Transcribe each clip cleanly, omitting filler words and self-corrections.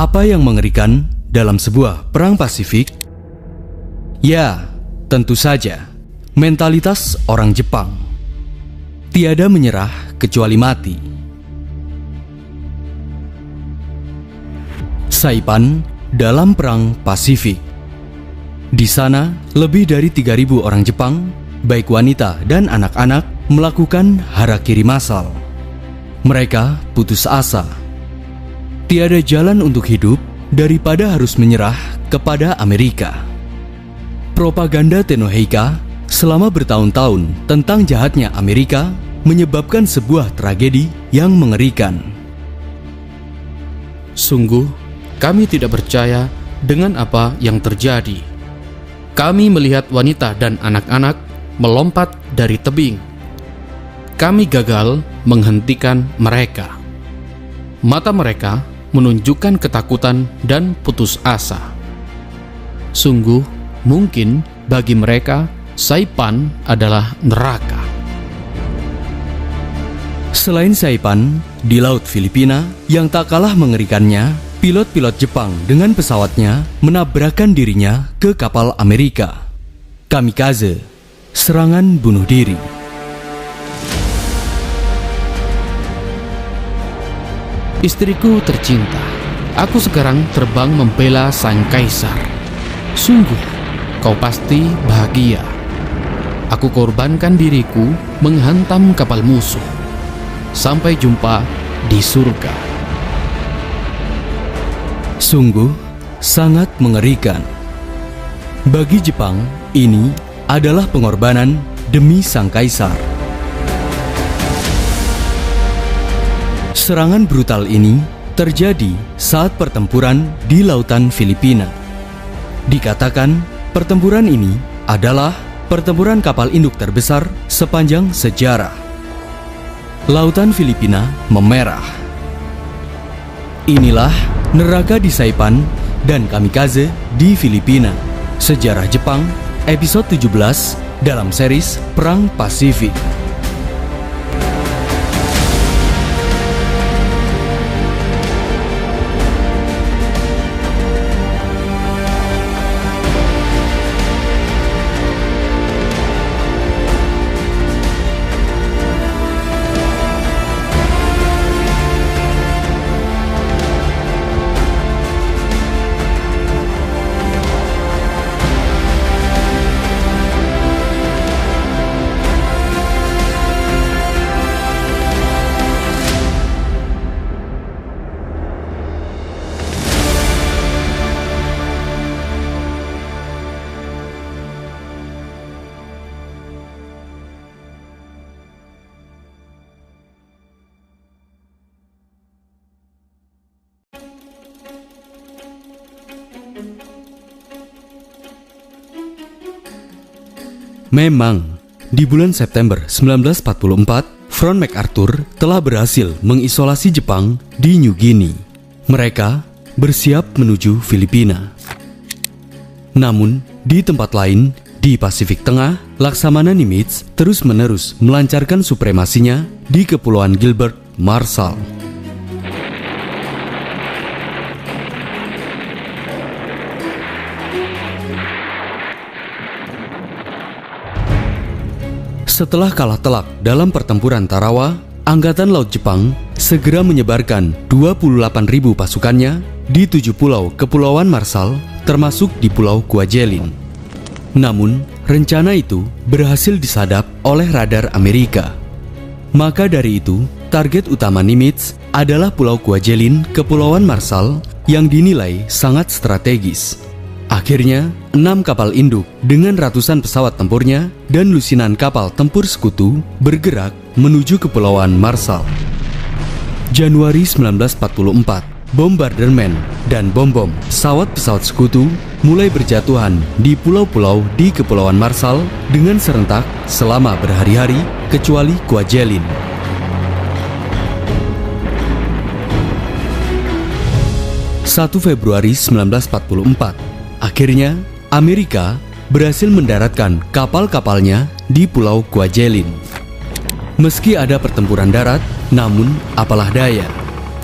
Apa yang mengerikan dalam sebuah perang Pasifik? Ya, tentu saja mentalitas orang Jepang. Tiada menyerah kecuali mati. Saipan dalam perang Pasifik. Di sana, lebih dari 3.000 orang Jepang, baik wanita dan anak-anak, melakukan harakiri massal. Mereka putus asa. Tiada jalan untuk hidup daripada harus menyerah kepada Amerika. Propaganda Tenoheika selama bertahun-tahun tentang jahatnya Amerika menyebabkan sebuah tragedi yang mengerikan. Sungguh, kami tidak percaya dengan apa yang terjadi. Kami melihat wanita dan anak-anak melompat dari tebing. Kami gagal menghentikan mereka. Mata mereka menunjukkan ketakutan dan putus asa. Sungguh, mungkin bagi mereka, Saipan adalah neraka. Selain Saipan, di Laut Filipina yang tak kalah mengerikannya, pilot-pilot Jepang dengan pesawatnya menabrakkan dirinya ke kapal Amerika. Kamikaze, serangan bunuh diri. Istriku tercinta, aku sekarang terbang membela sang kaisar. Sungguh, kau pasti bahagia. Aku korbankan diriku menghantam kapal musuh. Sampai jumpa di surga. Sungguh sangat mengerikan. Bagi Jepang, ini adalah pengorbanan demi sang kaisar. Serangan brutal ini terjadi saat pertempuran di Lautan Filipina. Dikatakan pertempuran ini adalah pertempuran kapal induk terbesar sepanjang sejarah. Lautan Filipina memerah. Inilah neraka di Saipan dan kamikaze di Filipina. Sejarah Jepang, episode 17 dalam series Perang Pasifik. Memang, di bulan September 1944, Front MacArthur telah berhasil mengisolasi Jepang di New Guinea. Mereka bersiap menuju Filipina. Namun, di tempat lain, di Pasifik Tengah, Laksamana Nimitz terus-menerus melancarkan supremasinya di Kepulauan Gilbert, Marshall. Setelah kalah telak dalam pertempuran Tarawa, Angkatan Laut Jepang segera menyebarkan 28.000 pasukannya di 7 pulau Kepulauan Marshall, termasuk di Pulau Kwajalein. Namun, rencana itu berhasil disadap oleh radar Amerika. Maka dari itu, target utama Nimitz adalah Pulau Kwajalein, Kepulauan Marshall yang dinilai sangat strategis. Akhirnya, 6 kapal induk dengan ratusan pesawat tempurnya dan lusinan kapal tempur sekutu bergerak menuju Kepulauan Marshall. Januari 1944, bombardemen dan bom-bom pesawat-pesawat sekutu mulai berjatuhan di pulau-pulau di Kepulauan Marshall dengan serentak selama berhari-hari kecuali Kwajalein. 1 Februari 1944, akhirnya, Amerika berhasil mendaratkan kapal-kapalnya di Pulau Kwajalein. Meski ada pertempuran darat, namun apalah daya,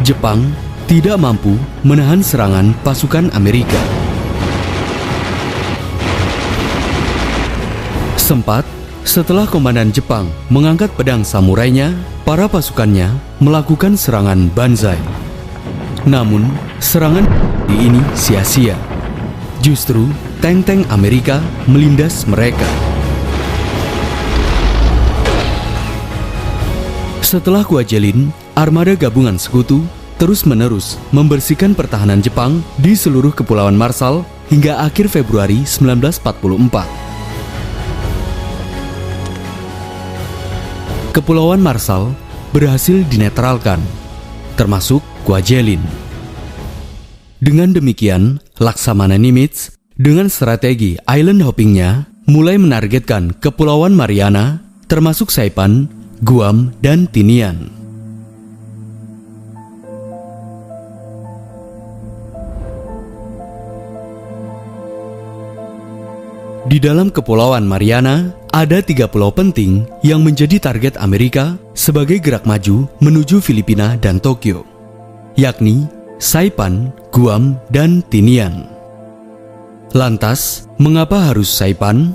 Jepang tidak mampu menahan serangan pasukan Amerika. Sempat, setelah komandan Jepang mengangkat pedang samurainya, para pasukannya melakukan serangan banzai. Namun, serangan ini sia-sia. Justru, tank-tank Amerika melindas mereka. Setelah Kwajalein, armada gabungan sekutu terus-menerus membersihkan pertahanan Jepang di seluruh Kepulauan Marshall hingga akhir Februari 1944. Kepulauan Marshall berhasil dinetralkan, termasuk Kwajalein. Dengan demikian, Laksamana Nimitz dengan strategi island hopping-nya mulai menargetkan Kepulauan Mariana, termasuk Saipan, Guam, dan Tinian. Di dalam Kepulauan Mariana, ada 3 pulau penting yang menjadi target Amerika sebagai gerak maju menuju Filipina dan Tokyo, yakni Saipan, Guam, dan Tinian. Lantas, mengapa harus Saipan?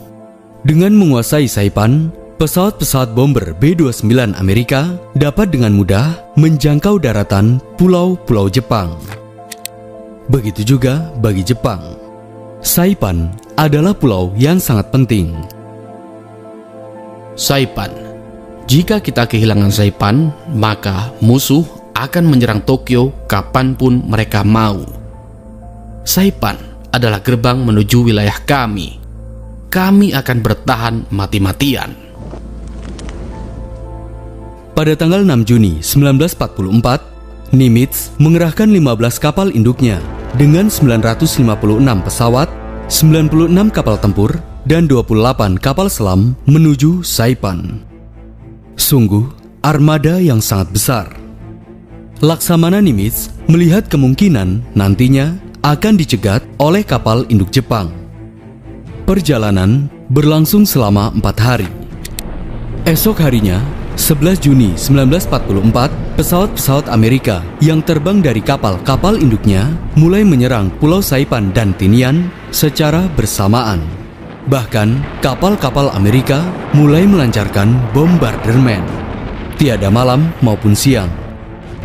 Dengan menguasai Saipan, pesawat-pesawat bomber B-29 Amerika dapat dengan mudah menjangkau daratan pulau-pulau Jepang. Begitu juga bagi Jepang. Saipan adalah pulau yang sangat penting. Saipan. Jika kita kehilangan Saipan, maka musuh akan menyerang Tokyo kapanpun mereka mau. Saipan adalah gerbang menuju wilayah kami. Kami akan bertahan mati-matian. Pada tanggal 6 Juni 1944, Nimitz mengerahkan 15 kapal induknya dengan 956 pesawat, 96 kapal tempur, dan 28 kapal selam menuju Saipan. Sungguh, armada yang sangat besar. Laksamana Nimitz melihat kemungkinan nantinya akan dicegat oleh kapal induk Jepang. Perjalanan berlangsung selama 4 hari. Esok harinya, 11 Juni 1944, pesawat-pesawat Amerika yang terbang dari kapal-kapal induknya mulai menyerang Pulau Saipan dan Tinian secara bersamaan. Bahkan, kapal-kapal Amerika mulai melancarkan bombardemen. Tiada malam maupun siang,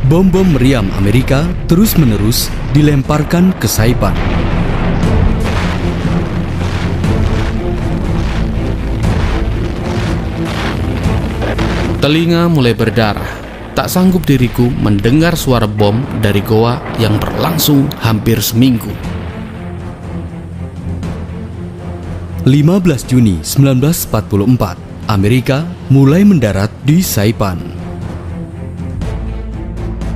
bom-bom meriam Amerika terus-menerus dilemparkan ke Saipan. Telinga mulai berdarah. Tak sanggup diriku mendengar suara bom dari goa yang berlangsung hampir seminggu. 15 Juni 1944, Amerika mulai mendarat di Saipan.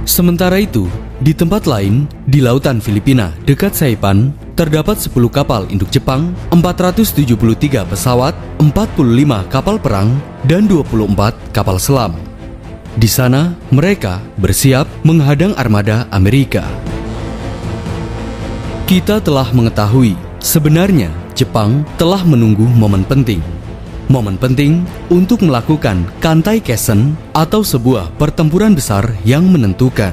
Sementara itu, di tempat lain, di lautan Filipina dekat Saipan, terdapat 10 kapal induk Jepang, 473 pesawat, 45 kapal perang, dan 24 kapal selam. Di sana, mereka bersiap menghadang armada Amerika. Kita telah mengetahui, sebenarnya Jepang telah menunggu momen penting. Momen penting untuk melakukan Kantai Keisen atau sebuah pertempuran besar yang menentukan.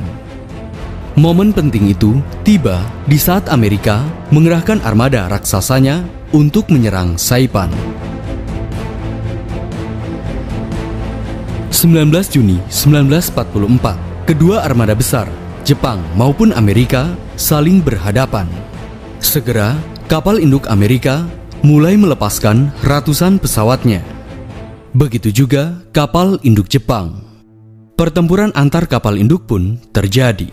Momen penting itu tiba di saat Amerika mengerahkan armada raksasanya untuk menyerang Saipan. 19 Juni 1944, kedua armada besar, Jepang maupun Amerika, saling berhadapan. Segera, kapal induk Amerika mulai melepaskan ratusan pesawatnya. Begitu juga kapal induk Jepang. Pertempuran antar kapal induk pun terjadi.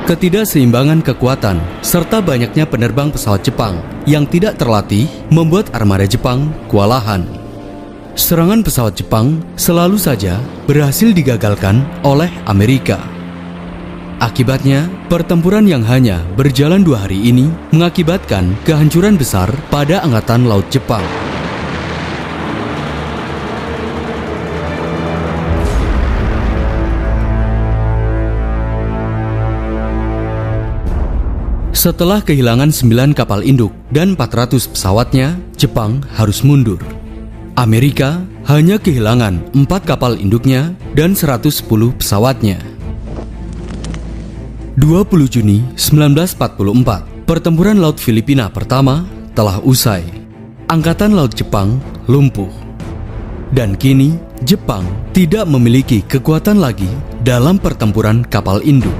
Ketidakseimbangan kekuatan serta banyaknya penerbang pesawat Jepang yang tidak terlatih membuat armada Jepang kewalahan. Serangan pesawat Jepang selalu saja berhasil digagalkan oleh Amerika. Akibatnya, pertempuran yang hanya berjalan 2 hari ini mengakibatkan kehancuran besar pada Angkatan Laut Jepang. Setelah kehilangan 9 kapal induk dan 400 pesawatnya, Jepang harus mundur. Amerika hanya kehilangan 4 kapal induknya dan 110 pesawatnya. 20 Juni 1944, pertempuran Laut Filipina pertama telah usai. Angkatan Laut Jepang lumpuh. Dan kini, Jepang tidak memiliki kekuatan lagi dalam pertempuran kapal induk.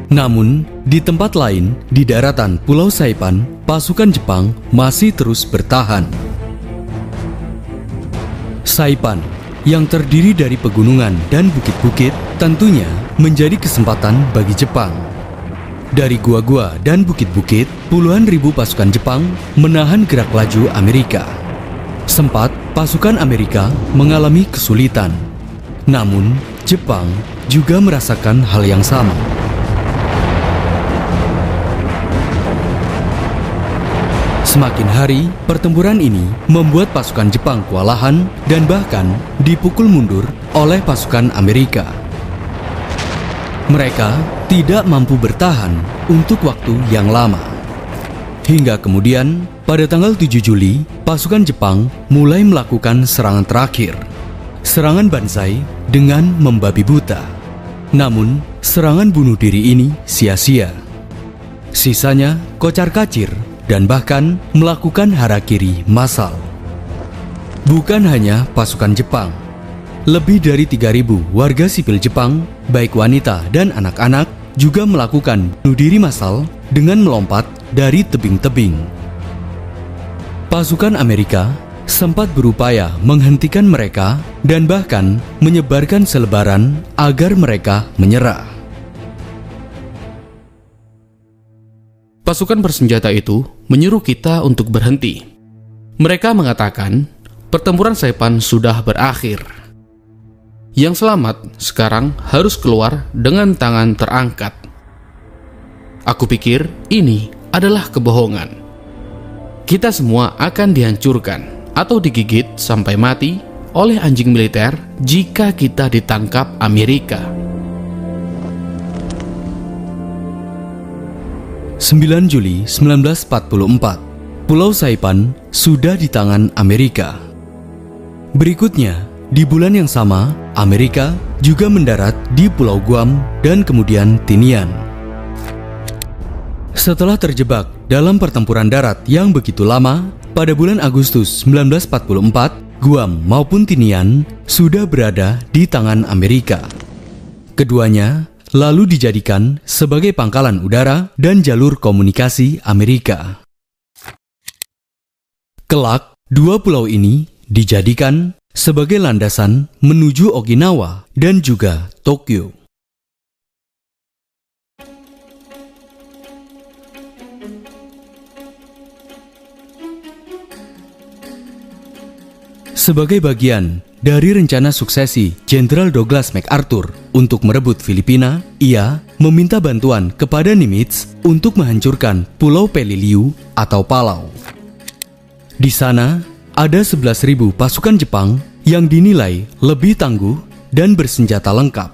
Namun, di tempat lain, di daratan Pulau Saipan, pasukan Jepang masih terus bertahan. Saipan, yang terdiri dari pegunungan dan bukit-bukit, tentunya menjadi kesempatan bagi Jepang. Dari gua-gua dan bukit-bukit, puluhan ribu pasukan Jepang menahan gerak laju Amerika. Sempat, pasukan Amerika mengalami kesulitan. Namun, Jepang juga merasakan hal yang sama. Semakin hari, pertempuran ini membuat pasukan Jepang kewalahan dan bahkan dipukul mundur oleh pasukan Amerika. Mereka tidak mampu bertahan untuk waktu yang lama. Hingga kemudian, pada tanggal 7 Juli, pasukan Jepang mulai melakukan serangan terakhir. Serangan Banzai dengan membabi buta. Namun, serangan bunuh diri ini sia-sia. Sisanya kocar-kacir dan bahkan melakukan harakiri massal. Bukan hanya pasukan Jepang, lebih dari 3.000 warga sipil Jepang, baik wanita dan anak-anak, juga melakukan bunuh diri massal dengan melompat dari tebing-tebing. Pasukan Amerika sempat berupaya menghentikan mereka dan bahkan menyebarkan selebaran agar mereka menyerah. Pasukan bersenjata itu menyuruh kita untuk berhenti. Mereka mengatakan pertempuran Saipan sudah berakhir. Yang selamat sekarang harus keluar dengan tangan terangkat. Aku pikir ini adalah kebohongan. Kita semua akan dihancurkan atau digigit sampai mati oleh anjing militer jika kita ditangkap Amerika. 9 Juli 1944, Pulau Saipan sudah di tangan Amerika. Berikutnya, di bulan yang sama, Amerika juga mendarat di Pulau Guam dan kemudian Tinian. Setelah terjebak dalam pertempuran darat yang begitu lama, pada bulan Agustus 1944, Guam maupun Tinian sudah berada di tangan Amerika. Keduanya lalu dijadikan sebagai pangkalan udara dan jalur komunikasi Amerika. Kelak, dua pulau ini dijadikan sebagai landasan menuju Okinawa dan juga Tokyo. Sebagai bagian dari rencana suksesi Jenderal Douglas MacArthur untuk merebut Filipina, ia meminta bantuan kepada Nimitz untuk menghancurkan Pulau Peleliu atau Palau. Di sana, ada 11.000 pasukan Jepang yang dinilai lebih tangguh dan bersenjata lengkap.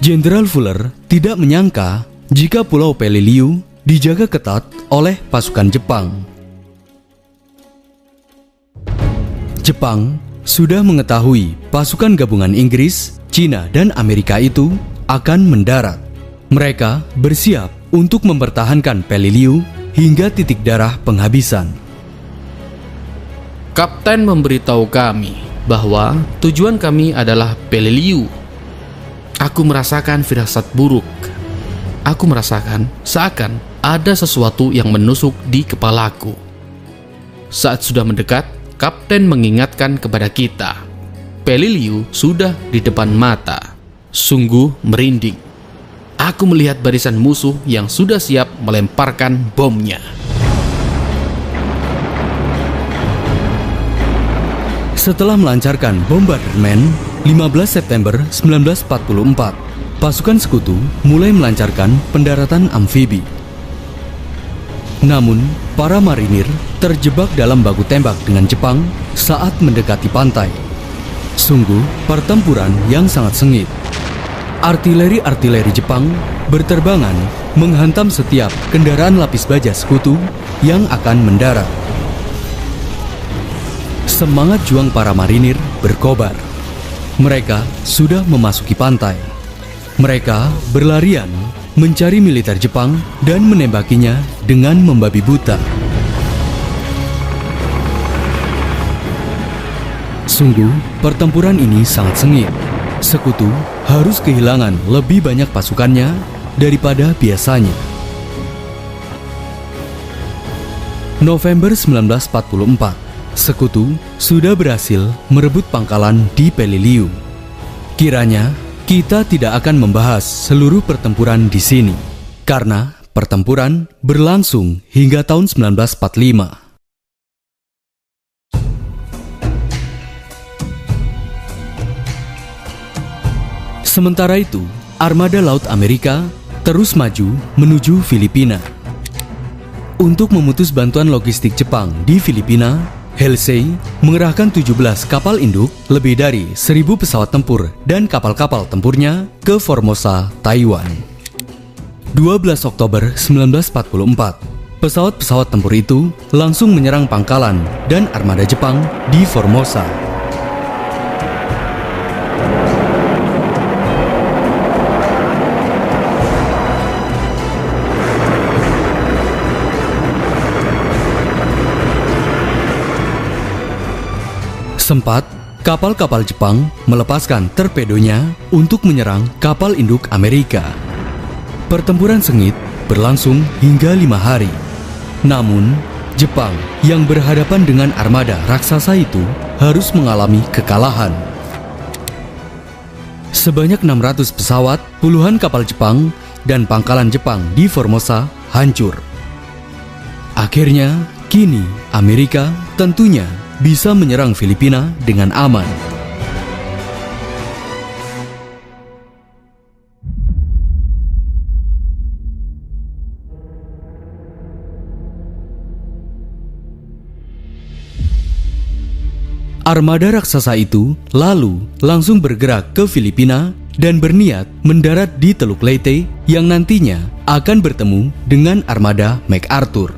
Jenderal Fuller tidak menyangka jika Pulau Peleliu dijaga ketat oleh pasukan Jepang. Jepang sudah mengetahui pasukan gabungan Inggris, Cina, dan Amerika itu akan mendarat. Mereka bersiap untuk mempertahankan Peleliu hingga titik darah penghabisan. Kapten memberitahu kami bahwa tujuan kami adalah Peleliu. Aku merasakan firasat buruk. Aku merasakan seakan ada sesuatu yang menusuk di kepalaku. Saat sudah mendekat, Kapten mengingatkan kepada kita, Peleliu sudah di depan mata. Sungguh merinding. Aku melihat barisan musuh yang sudah siap melemparkan bomnya. Setelah melancarkan bombardemen, 15 September 1944, pasukan sekutu mulai melancarkan pendaratan amfibi. Namun, para marinir terjebak dalam baku tembak dengan Jepang saat mendekati pantai. Sungguh pertempuran yang sangat sengit. Artileri-artileri Jepang berterbangan menghantam setiap kendaraan lapis baja sekutu yang akan mendarat. Semangat juang para marinir berkobar. Mereka sudah memasuki pantai. Mereka berlarian mencari militer Jepang dan menembakinya dengan membabi buta. Sungguh, pertempuran ini sangat sengit. Sekutu harus kehilangan lebih banyak pasukannya daripada biasanya. November 1944, Sekutu sudah berhasil merebut pangkalan di Peliliu. Kiranya kita tidak akan membahas seluruh pertempuran di sini, karena pertempuran berlangsung hingga tahun 1945. Sementara itu, armada laut Amerika terus maju menuju Filipina. Untuk memutus bantuan logistik Jepang di Filipina, Halsey mengerahkan 17 kapal induk, lebih dari 1.000 pesawat tempur dan kapal-kapal tempurnya ke Formosa, Taiwan. 12 Oktober 1944, pesawat-pesawat tempur itu langsung menyerang pangkalan dan armada Jepang di Formosa. Sempat, kapal-kapal Jepang melepaskan torpedonya untuk menyerang kapal induk Amerika. Pertempuran sengit berlangsung hingga 5 hari. Namun, Jepang yang berhadapan dengan armada raksasa itu harus mengalami kekalahan. Sebanyak 600 pesawat, puluhan kapal Jepang, dan pangkalan Jepang di Formosa hancur. Akhirnya, kini Amerika tentunya bisa menyerang Filipina dengan aman. Armada raksasa itu lalu langsung bergerak ke Filipina dan berniat mendarat di Teluk Leyte yang nantinya akan bertemu dengan armada MacArthur.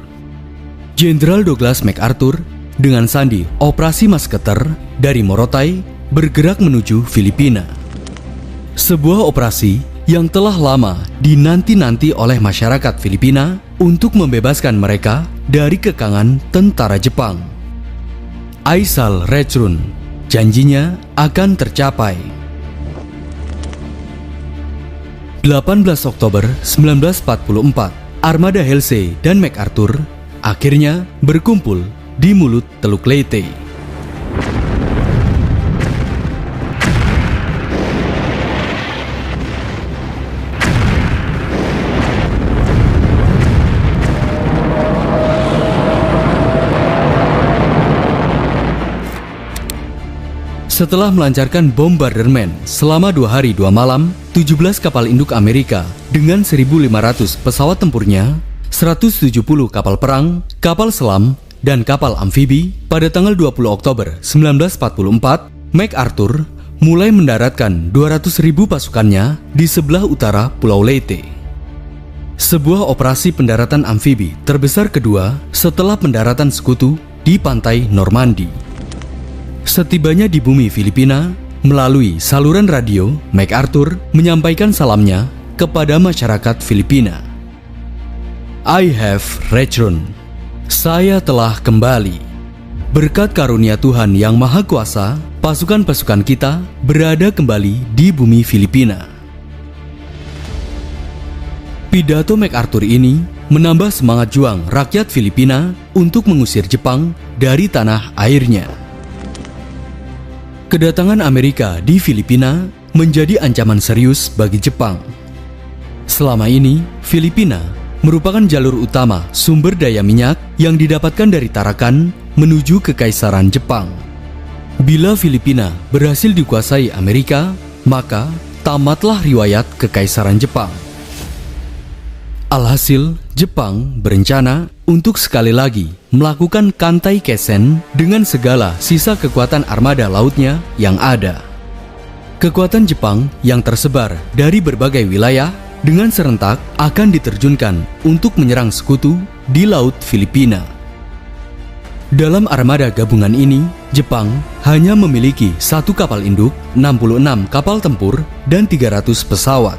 Jenderal Douglas MacArthur dengan sandi Operasi Musketer dari Morotai bergerak menuju Filipina. Sebuah operasi yang telah lama dinanti-nanti oleh masyarakat Filipina untuk membebaskan mereka dari kekangan tentara Jepang. Aisal Recrun, janjinya akan tercapai. 18 Oktober 1944, armada Halsey dan MacArthur akhirnya berkumpul di mulut Teluk Leyte. Setelah melancarkan bombardemen selama 2 hari 2 malam, 17 kapal induk Amerika dengan 1.500 pesawat tempurnya, 170 kapal perang, kapal selam, dan kapal amfibi, pada tanggal 20 Oktober 1944, MacArthur mulai mendaratkan 200.000 pasukannya di sebelah utara Pulau Leyte. Sebuah operasi pendaratan amfibi terbesar kedua setelah pendaratan sekutu di pantai Normandy. Setibanya di bumi Filipina, melalui saluran radio, MacArthur menyampaikan salamnya kepada masyarakat Filipina. I have returned. Saya telah kembali. Berkat karunia Tuhan yang Maha Kuasa, pasukan-pasukan kita berada kembali di bumi Filipina. Pidato MacArthur ini menambah semangat juang rakyat Filipina untuk mengusir Jepang dari tanah airnya. Kedatangan Amerika di Filipina menjadi ancaman serius bagi Jepang. Selama ini, Filipina merupakan jalur utama sumber daya minyak yang didapatkan dari Tarakan menuju Kekaisaran Jepang. Bila Filipina berhasil dikuasai Amerika, maka tamatlah riwayat Kekaisaran Jepang. Alhasil, Jepang berencana untuk sekali lagi melakukan Kantai Kesen dengan segala sisa kekuatan armada lautnya yang ada. kekuatan Jepang yang tersebar dari berbagai wilayah dengan serentak akan diterjunkan untuk menyerang sekutu di Laut Filipina. Dalam armada gabungan ini, Jepang hanya memiliki 1 kapal induk, 66 kapal tempur, dan 300 pesawat.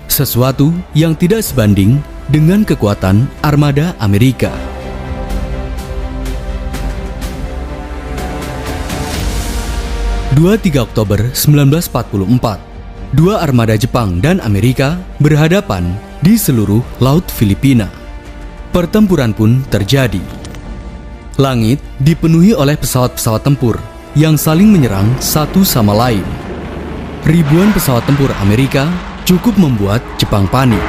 Sesuatu yang tidak sebanding dengan kekuatan armada Amerika. 23 Oktober 1944, dua armada Jepang dan Amerika berhadapan di seluruh Laut Filipina. Pertempuran pun terjadi. Langit dipenuhi oleh pesawat-pesawat tempur yang saling menyerang satu sama lain. Ribuan pesawat tempur Amerika cukup membuat Jepang panik.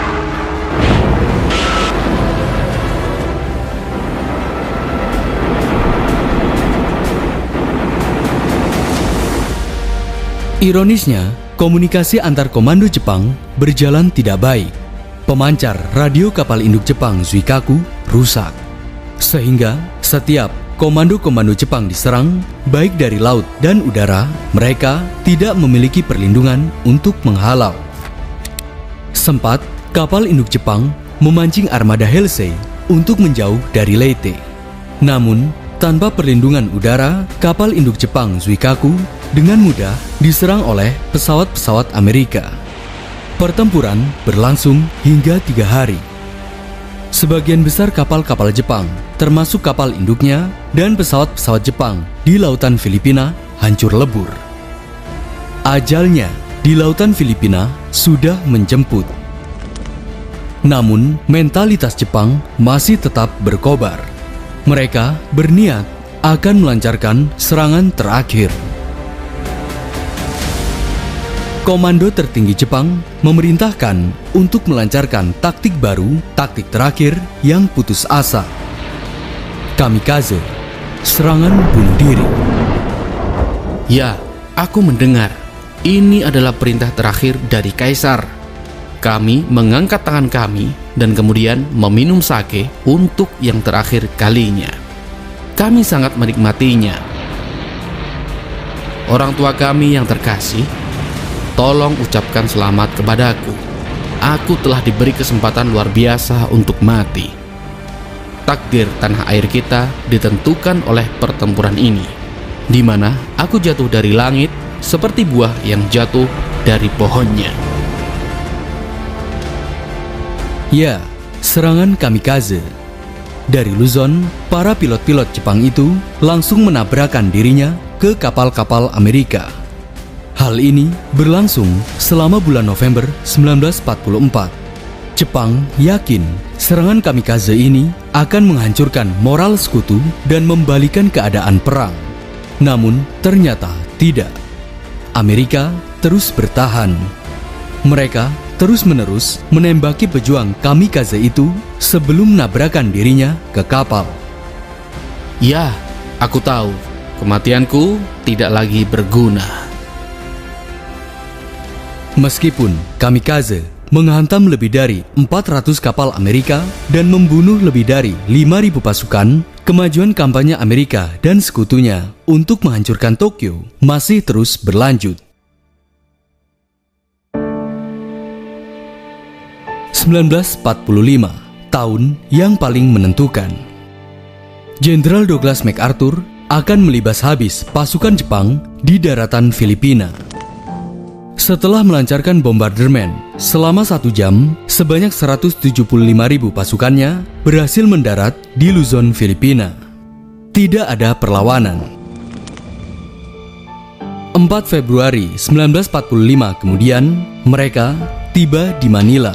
Ironisnya, komunikasi antar komando Jepang berjalan tidak baik. Pemancar radio kapal induk Jepang Zuikaku rusak. Sehingga setiap komando-komando Jepang diserang, baik dari laut dan udara, mereka tidak memiliki perlindungan untuk menghalau. Sempat, kapal induk Jepang memancing armada Heisei untuk menjauh dari Leyte. Namun, tanpa perlindungan udara, kapal induk Jepang Zuikaku dengan mudah diserang oleh pesawat-pesawat Amerika. Pertempuran berlangsung hingga 3 hari. Sebagian besar kapal-kapal Jepang, termasuk kapal induknya dan pesawat-pesawat Jepang di lautan Filipina, hancur lebur. Ajalnya di lautan Filipina sudah menjemput. Namun, mentalitas Jepang masih tetap berkobar. Mereka berniat akan melancarkan serangan terakhir. Komando tertinggi Jepang memerintahkan untuk melancarkan taktik baru, taktik terakhir yang putus asa. Kamikaze, serangan bunuh diri. Ya, aku mendengar. Ini adalah perintah terakhir dari Kaisar. Kami mengangkat tangan kami dan kemudian meminum sake untuk yang terakhir kalinya. Kami sangat menikmatinya. Orang tua kami yang terkasih, tolong ucapkan selamat kepadaku. Aku telah diberi kesempatan luar biasa untuk mati. Takdir tanah air kita ditentukan oleh pertempuran ini, di mana aku jatuh dari langit seperti buah yang jatuh dari pohonnya. Ya, serangan kamikaze. Dari Luzon, para pilot-pilot Jepang itu langsung menabrakkan dirinya ke kapal-kapal Amerika. Hal ini berlangsung selama bulan November 1944. Jepang yakin serangan kamikaze ini akan menghancurkan moral sekutu dan membalikan keadaan perang. Namun ternyata tidak. Amerika terus bertahan. Mereka terus-menerus menembaki pejuang kamikaze itu sebelum menabrakan dirinya ke kapal. Ya, aku tahu. Kematianku tidak lagi berguna. Meskipun kamikaze menghantam lebih dari 400 kapal Amerika dan membunuh lebih dari 5.000 pasukan, kemajuan kampanye Amerika dan sekutunya untuk menghancurkan Tokyo masih terus berlanjut. 1945, tahun yang paling menentukan. Jenderal Douglas MacArthur akan melibas habis pasukan Jepang di daratan Filipina. Setelah melancarkan bombardemen selama 1 jam, sebanyak 175.000 pasukannya berhasil mendarat di Luzon, Filipina. Tidak ada perlawanan. 4 Februari 1945 kemudian, mereka tiba di Manila.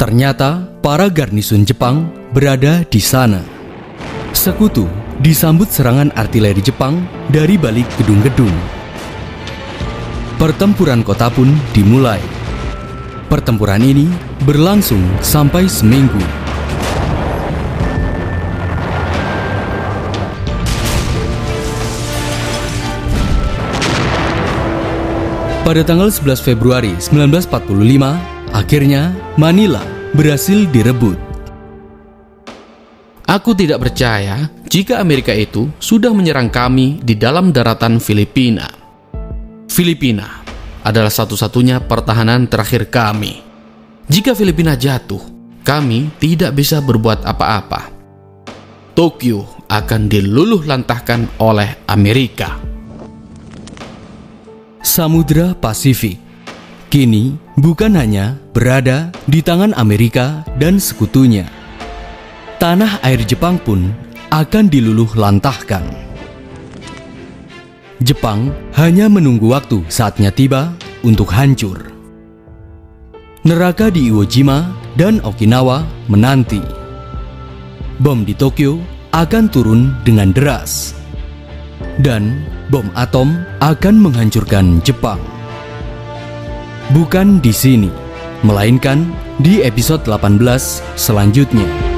Ternyata para garnison Jepang berada di sana. Sekutu disambut serangan artileri Jepang dari balik gedung-gedung. Pertempuran kota pun dimulai. Pertempuran ini berlangsung sampai seminggu. Pada tanggal 11 Februari 1945, akhirnya Manila berhasil direbut. Aku tidak percaya jika Amerika itu sudah menyerang kami di dalam daratan Filipina. Filipina, adalah satu-satunya pertahanan terakhir kami. Jika Filipina jatuh, kami tidak bisa berbuat apa-apa. Tokyo akan diluluh lantahkan oleh Amerika. Samudra Pasifik kini bukan hanya berada di tangan Amerika dan sekutunya. Tanah air Jepang pun akan diluluh lantahkan. Jepang hanya menunggu waktu saatnya tiba untuk hancur. Neraka di Iwo Jima dan Okinawa menanti. Bom di Tokyo akan turun dengan deras. Dan bom atom akan menghancurkan Jepang. Bukan di sini, melainkan di episode 18 selanjutnya.